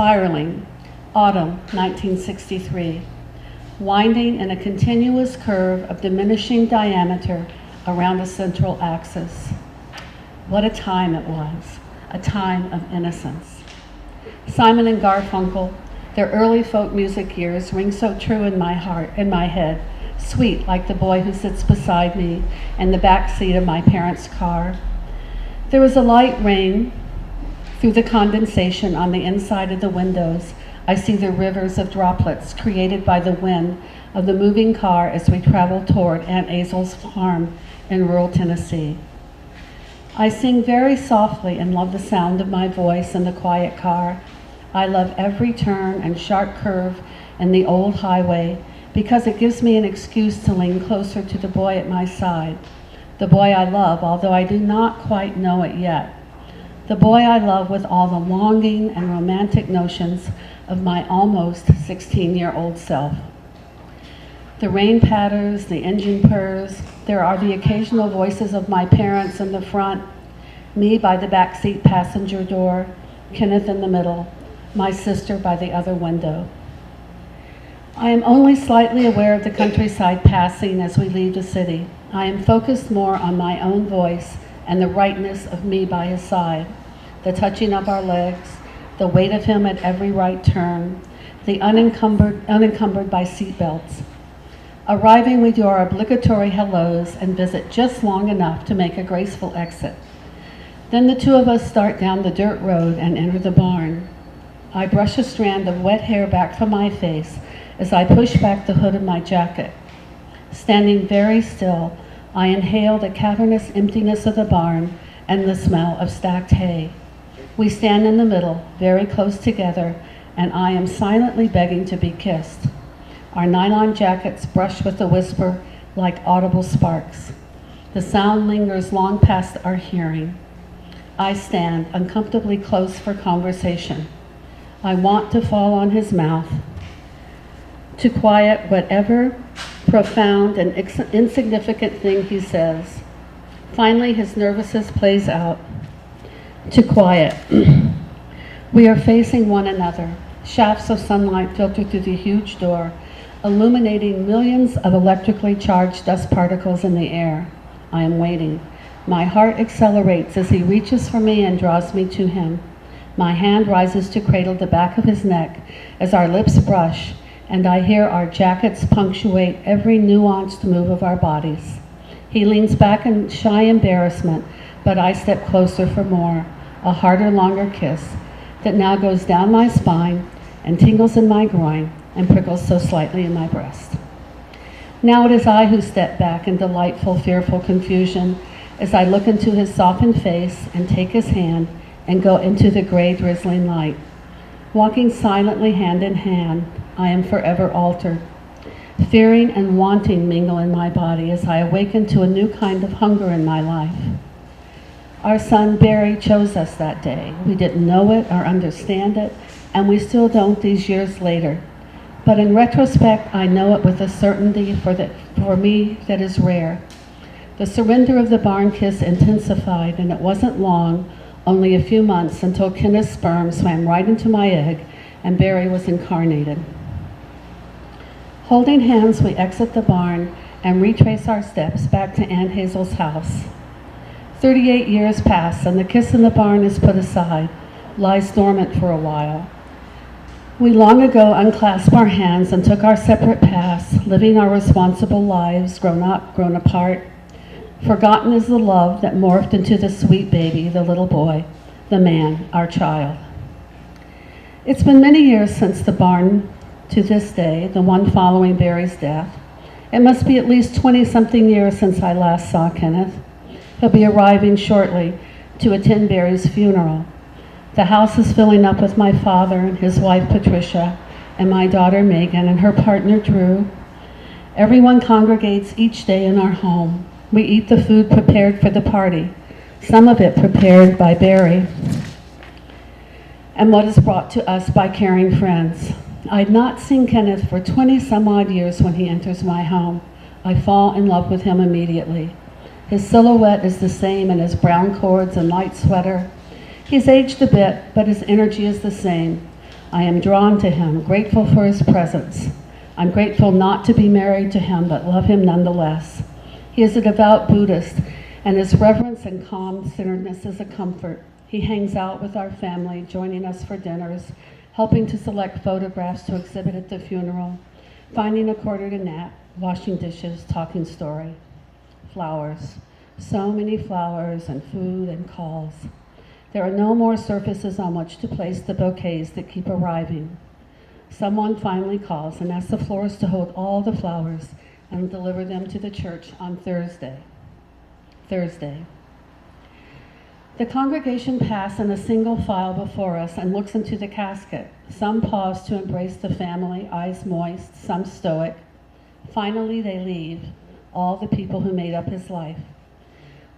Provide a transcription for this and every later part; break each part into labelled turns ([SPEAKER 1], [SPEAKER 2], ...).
[SPEAKER 1] spiraling, autumn 1963, winding in a continuous curve of diminishing diameter around a central axis. What a time it was, a time of innocence. Simon and Garfunkel, their early folk music years ring so true in my heart, in my head, sweet like the boy who sits beside me in the back seat of my parents' car. There was a light rain. Through the condensation on the inside of the windows, I see the rivers of droplets created by the wind of the moving car as we travel toward Aunt Azel's farm in rural Tennessee. I sing very softly and love the sound of my voice in the quiet car. I love every turn and sharp curve in the old highway because it gives me an excuse to lean closer to the boy at my side, the boy I love, although I do not quite know it yet, the boy I love with all the longing and romantic notions of my almost 16-year-old self. The rain patters, the engine purrs, there are the occasional voices of my parents in the front, me by the backseat passenger door, Kenneth in the middle, my sister by the other window. I am only slightly aware of the countryside passing as we leave the city. I am focused more on my own voice and the rightness of me by his side, the touching of our legs, the weight of him at every right turn, the unencumbered by seatbelts. Arriving, we do our obligatory hellos and visit just long enough to make a graceful exit. Then the two of us start down the dirt road and enter the barn. I brush a strand of wet hair back from my face as I push back the hood of my jacket. Standing very still, I inhale the cavernous emptiness of the barn and the smell of stacked hay. We stand in the middle, very close together, and I am silently begging to be kissed. Our nylon jackets brush with a whisper like audible sparks. The sound lingers long past our hearing. I stand uncomfortably close for conversation. I want to fall on his mouth, to quiet whatever profound and insignificant thing he says. Finally, his nervousness plays out. To quiet. We are facing one another. Shafts of sunlight filter through the huge door, illuminating millions of electrically charged dust particles in the air. I am waiting. My heart accelerates as he reaches for me and draws me to him. My hand rises to cradle the back of his neck as our lips brush, and I hear our jackets punctuate every nuanced move of our bodies. He leans back in shy embarrassment, but I step closer for more, a harder, longer kiss that now goes down my spine and tingles in my groin and prickles so slightly in my breast. Now it is I who step back in delightful, fearful confusion as I look into his softened face and take his hand and go into the gray, drizzling light. Walking silently hand in hand, I am forever altered. Fearing and wanting mingle in my body as I awaken to a new kind of hunger in my life. Our son Barry chose us that day. We didn't know it or understand it, and we still don't these years later. But in retrospect, I know it with a certainty for me that is rare. The surrender of the barn kiss intensified, and it wasn't long, only a few months, until Kenneth's sperm swam right into my egg and Barry was incarnated. Holding hands, we exit the barn and retrace our steps back to Aunt Hazel's house. 38 years pass and the kiss in the barn is put aside, lies dormant for a while. We long ago unclasped our hands and took our separate paths, living our responsible lives, grown up, grown apart. Forgotten is the love that morphed into the sweet baby, the little boy, the man, our child. It's been many years since the barn to this day, the one following Barry's death. It must be at least 20-something years since I last saw Kenneth. He'll be arriving shortly to attend Barry's funeral. The house is filling up with my father and his wife Patricia and my daughter Megan and her partner Drew. Everyone congregates each day in our home. We eat the food prepared for the party, some of it prepared by Barry, and what is brought to us by caring friends. I'd not seen Kenneth for 20-some-odd years when he enters my home. I fall in love with him immediately. His silhouette is the same in his brown cords and light sweater. He's aged a bit, but his energy is the same. I am drawn to him, grateful for his presence. I'm grateful not to be married to him, but love him nonetheless. He is a devout Buddhist, and his reverence and calm-centeredness is a comfort. He hangs out with our family, joining us for dinners, helping to select photographs to exhibit at the funeral, finding a quarter to nap, washing dishes, talking story. Flowers. So many flowers and food and calls. There are no more surfaces on which to place the bouquets that keep arriving. Someone finally calls and asks the florist to hold all the flowers and deliver them to the church on Thursday. The congregation pass in a single file before us and looks into the casket. Some pause to embrace the family, eyes moist, some stoic. Finally, they leave, all the people who made up his life.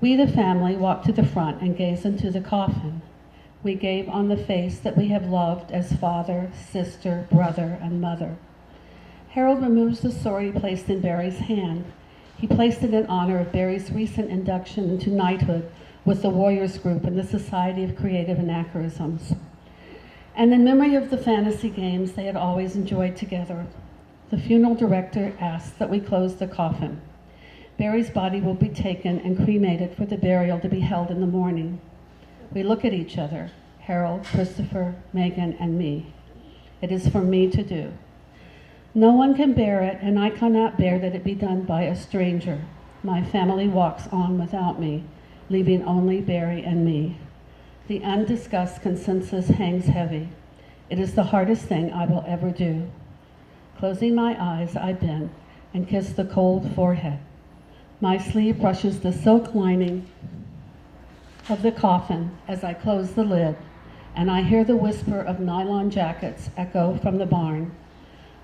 [SPEAKER 1] We, the family, walk to the front and gaze into the coffin. We gaze on the face that we have loved as father, sister, brother, and mother. Harold removes the sword he placed in Barry's hand. He placed it in honor of Barry's recent induction into knighthood with the Warriors Group and the Society of Creative Anachronisms, and in memory of the fantasy games they had always enjoyed together. The funeral director asked that we close the coffin. Barry's body will be taken and cremated for the burial to be held in the morning. We look at each other, Harold, Christopher, Megan, and me. It is for me to do. No one can bear it, and I cannot bear that it be done by a stranger. My family walks on without me, leaving only Barry and me. The undiscussed consensus hangs heavy. It is the hardest thing I will ever do. Closing my eyes, I bend and kiss the cold forehead. My sleeve brushes the silk lining of the coffin as I close the lid, and I hear the whisper of nylon jackets echo from the barn.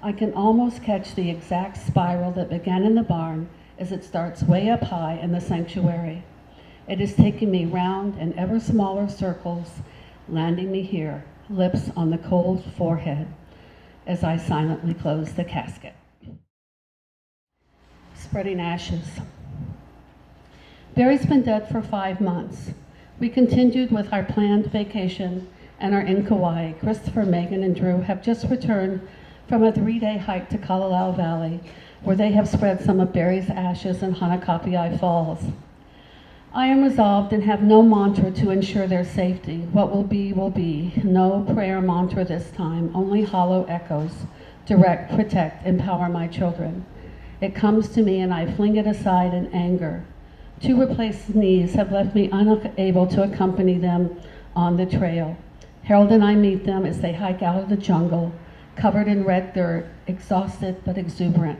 [SPEAKER 1] I can almost catch the exact spiral that began in the barn as it starts way up high in the sanctuary. It is taking me round in ever smaller circles, landing me here, lips on the cold forehead, as I silently close the casket. Spreading ashes. Barry's been dead for 5 months. We continued with our planned vacation and are in Kauai. Christopher, Megan, and Drew have just returned from a 3-day hike to Kauai Valley, where they have spread some of Barry's ashes in Hanakapiai Falls. I am resolved and have no mantra to ensure their safety. What will be, will be. No prayer mantra this time, only hollow echoes. Direct, protect, empower my children. It comes to me and I fling it aside in anger. 2 replaced knees have left me unable to accompany them on the trail. Harold and I meet them as they hike out of the jungle, covered in red dirt, exhausted but exuberant.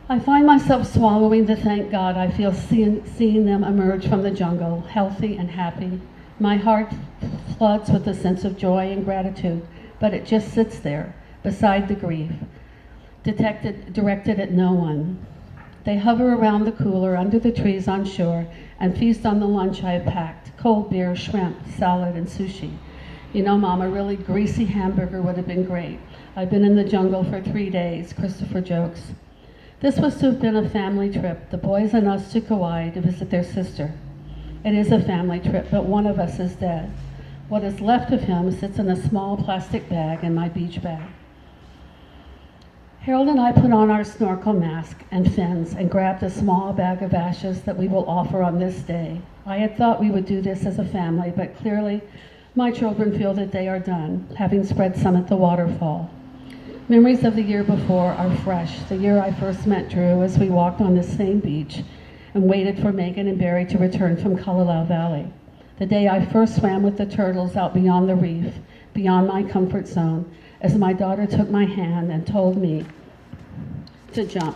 [SPEAKER 1] I find myself swallowing the thank God I feel seeing them emerge from the jungle, healthy and happy. My heart floods with a sense of joy and gratitude, but it just sits there, beside the grief, directed at no one. They hover around the cooler under the trees on shore and feast on the lunch I have packed, cold beer, shrimp, salad, and sushi. You know, Mom, a really greasy hamburger would have been great. I've been in the jungle for 3 days, Christopher jokes. This was to have been a family trip, the boys and us to Kauai to visit their sister. It is a family trip, but one of us is dead. What is left of him sits in a small plastic bag in my beach bag. Harold and I put on our snorkel mask and fins and grabbed a small bag of ashes that we will offer on this day. I had thought we would do this as a family, but clearly my children feel that they are done, having spread some at the waterfall. Memories of the year before are fresh, the year I first met Drew as we walked on this same beach and waited for Megan and Barry to return from Kauai Valley. The day I first swam with the turtles out beyond the reef, beyond my comfort zone, as my daughter took my hand and told me to jump.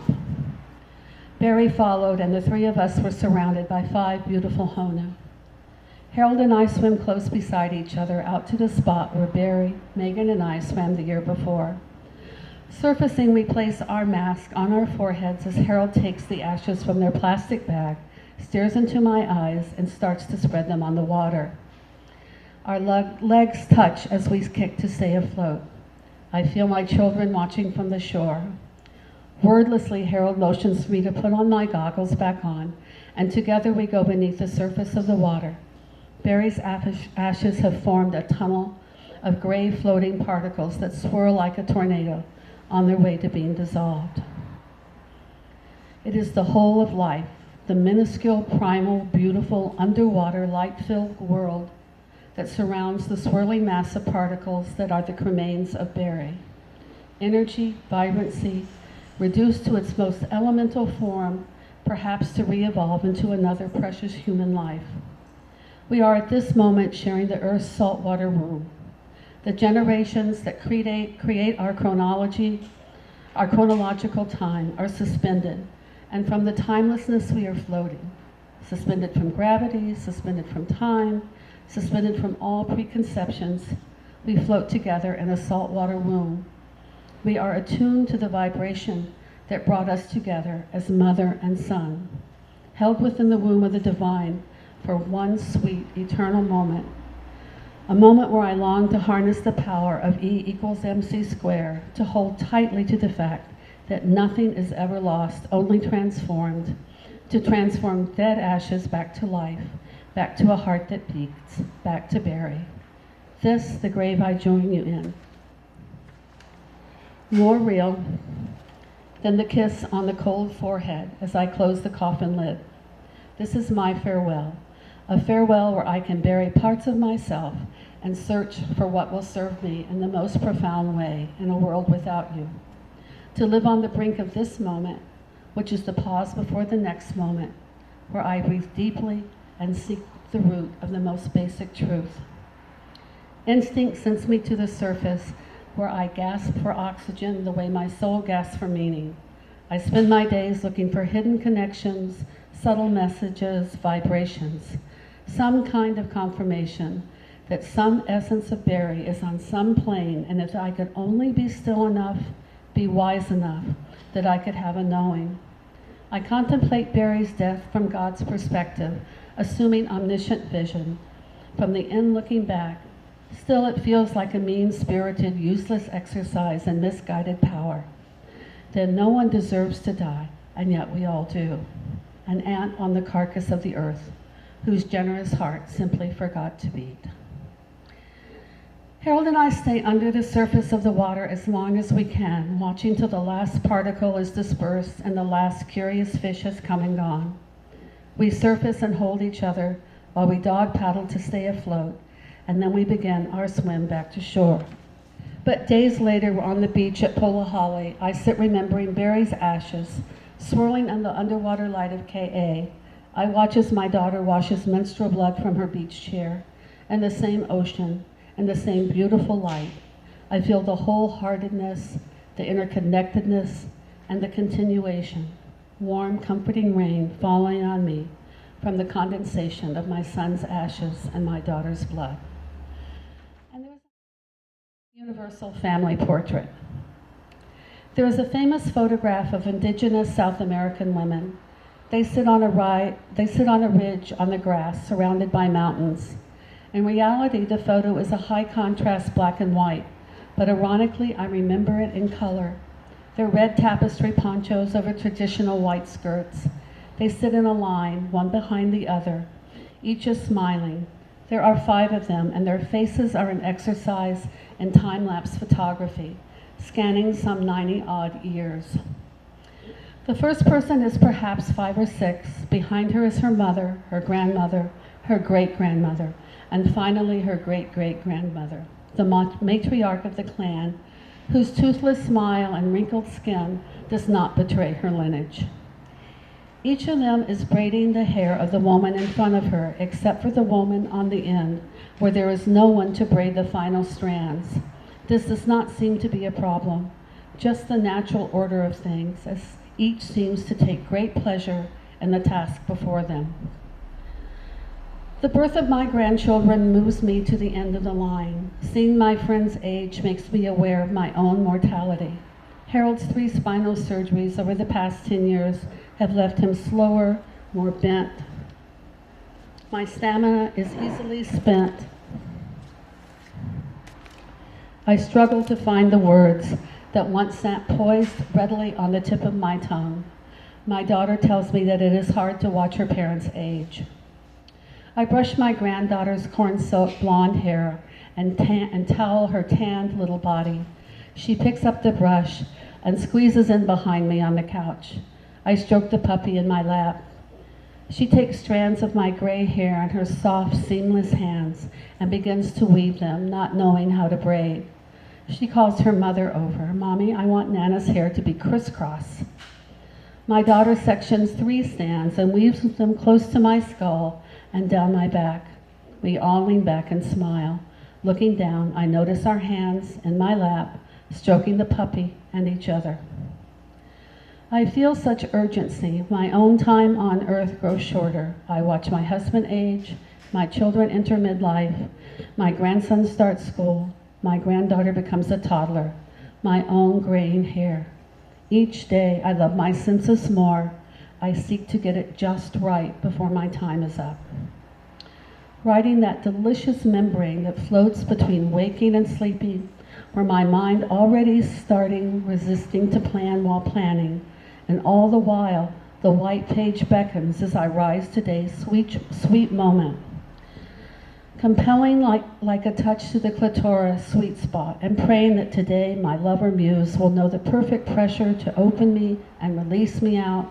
[SPEAKER 1] Barry followed, and the 3 of us were surrounded by 5 beautiful honu. Harold and I swim close beside each other out to the spot where Barry, Megan, and I swam the year before. Surfacing, we place our mask on our foreheads as Harold takes the ashes from their plastic bag, stares into my eyes, and starts to spread them on the water. Our legs touch as we kick to stay afloat. I feel my children watching from the shore. Wordlessly, Harold motions me to put on my goggles back on, and together we go beneath the surface of the water. Barry's ashes have formed a tunnel of gray floating particles that swirl like a tornado on their way to being dissolved. It is the whole of life, the minuscule, primal, beautiful, underwater, light-filled world that surrounds the swirling mass of particles that are the cremains of Berry. Energy, vibrancy, reduced to its most elemental form, perhaps to re-evolve into another precious human life. We are at this moment sharing the Earth's saltwater womb. The generations that create our chronology, our chronological time, are suspended, and from the timelessness we are floating, suspended from gravity, suspended from time, suspended from all preconceptions. We float together in a saltwater womb. We are attuned to the vibration that brought us together as mother and son, held within the womb of the divine for one sweet, eternal moment, a moment where I long to harness the power of E equals MC squared, to hold tightly to the fact that nothing is ever lost, only transformed, to transform dead ashes back to life, back to a heart that beats, back to Berry. This, the grave I join you in. More real than the kiss on the cold forehead as I close the coffin lid. This is my farewell, a farewell where I can bury parts of myself and search for what will serve me in the most profound way in a world without you. To live on the brink of this moment, which is the pause before the next moment, where I breathe deeply and seek the root of the most basic truth. Instinct sends me to the surface, where I gasp for oxygen the way my soul gasps for meaning. I spend my days looking for hidden connections, subtle messages, vibrations, some kind of confirmation that some essence of Berry is on some plane, and if I could only be still enough, be wise enough, that I could have a knowing. I contemplate Berry's death from God's perspective, assuming omniscient vision. From the end looking back, still it feels like a mean-spirited, useless exercise in misguided power. Then no one deserves to die, and yet we all do. An ant on the carcass of the earth, whose generous heart simply forgot to beat. Harold and I stay under the surface of the water as long as we can, watching till the last particle is dispersed and the last curious fish has come and gone. We surface and hold each other while we dog paddle to stay afloat, and then we begin our swim back to shore. But days later, we're on the beach at Polahali. I sit remembering Berry's ashes, swirling in the underwater light of KA. I watch as my daughter washes menstrual blood from her beach chair, in the same ocean, in the same beautiful light. I feel the wholeheartedness, the interconnectedness, and the continuation, warm, comforting rain falling on me from the condensation of my son's ashes and my daughter's blood. And there's a universal family portrait. There is a famous photograph of indigenous South American women. They sit on a ridge on the grass surrounded by mountains. In reality, the photo is a high contrast black and white, but ironically, I remember it in color. Their red tapestry ponchos over traditional white skirts. They sit in a line, one behind the other. Each is smiling. There are 5 of them, and their faces are an exercise in time-lapse photography, scanning some 90-odd years. The first person is perhaps 5 or 6. Behind her is her mother, her grandmother, her great-grandmother, and finally her great-great-grandmother, the matriarch of the clan, whose toothless smile and wrinkled skin does not betray her lineage. Each of them is braiding the hair of the woman in front of her, except for the woman on the end, where there is no one to braid the final strands. This does not seem to be a problem, just the natural order of things, as each seems to take great pleasure in the task before them. The birth of my grandchildren moves me to the end of the line. Seeing my friend's age makes me aware of my own mortality. Harold's 3 spinal surgeries over the past 10 years have left him slower, more bent. My stamina is easily spent. I struggle to find the words that once sat poised readily on the tip of my tongue. My daughter tells me that it is hard to watch her parents age. I brush my granddaughter's corn-soaked blonde hair and towel her tanned little body. She picks up the brush and squeezes in behind me on the couch. I stroke the puppy in my lap. She takes strands of my gray hair in her soft, seamless hands and begins to weave them, not knowing how to braid. She calls her mother over. "Mommy, I want Nana's hair to be crisscross." My daughter sections 3 strands and weaves them close to my skull and down my back. We all lean back and smile. Looking down, I notice our hands in my lap, stroking the puppy and each other. I feel such urgency. My own time on earth grows shorter. I watch my husband age, my children enter midlife, my grandson starts school, my granddaughter becomes a toddler, my own graying hair. Each day I love my census more. I seek to get it just right before my time is up. Riding that delicious membrane that floats between waking and sleeping, where my mind already starting resisting to plan while planning, and all the while the white page beckons as I rise today's sweet moment. Compelling like a touch to the clitoris sweet spot, and praying that today my lover muse will know the perfect pressure to open me and release me out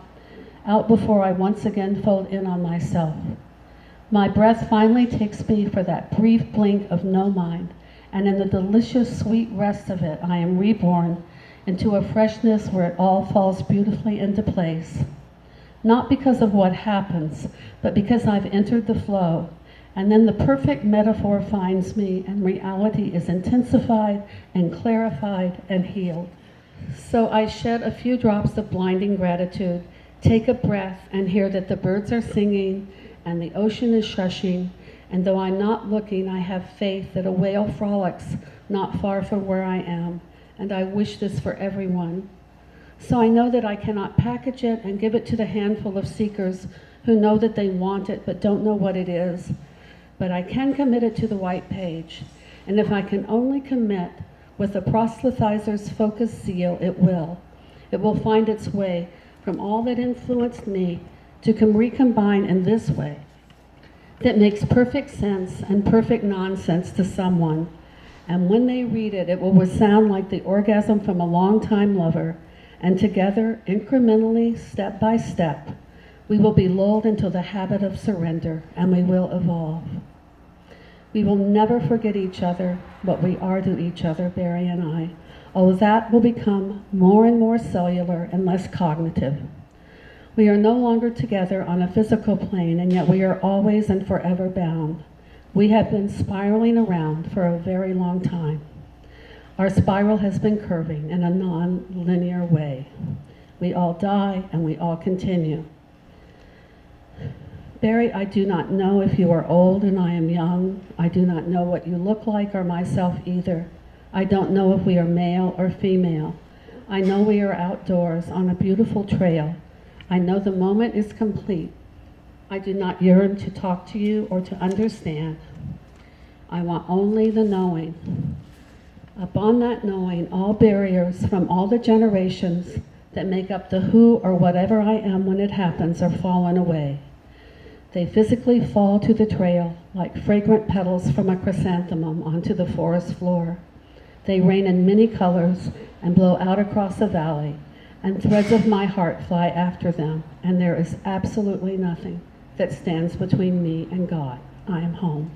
[SPEAKER 1] before I once again fold in on myself. My breath finally takes me for that brief blink of no mind, and in the delicious sweet rest of it, I am reborn into a freshness where it all falls beautifully into place. Not because of what happens, but because I've entered the flow, and then the perfect metaphor finds me, and reality is intensified and clarified and healed. So I shed a few drops of blinding gratitude, take a breath, and hear that the birds are singing, and the ocean is shushing, and though I'm not looking, I have faith that a whale frolics not far from where I am, and I wish this for everyone. So I know that I cannot package it and give it to the handful of seekers who know that they want it but don't know what it is, but I can commit it to the white page, and if I can only commit with a proselytizer's focused zeal, it will. It will find its way from all that influenced me to recombine in this way that makes perfect sense and perfect nonsense to someone. And when they read it, it will resound like the orgasm from a longtime lover. And together, incrementally, step by step, we will be lulled into the habit of surrender, and we will evolve. We will never forget each other, what we are to each other, Barry and I. Oh, that will become more and more cellular and less cognitive. We are no longer together on a physical plane, and yet we are always and forever bound. We have been spiraling around for a very long time. Our spiral has been curving in a non-linear way. We all die and we all continue. Barry, I do not know if you are old and I am young. I do not know what you look like or myself either. I don't know if we are male or female. I know we are outdoors on a beautiful trail. I know the moment is complete. I do not yearn to talk to you or to understand. I want only the knowing. Upon that knowing, all barriers from all the generations that make up the who or whatever I am when it happens are fallen away. They physically fall to the trail like fragrant petals from a chrysanthemum onto the forest floor. They rain in many colors and blow out across the valley, and threads of my heart fly after them, and there is absolutely nothing that stands between me and God. I am home.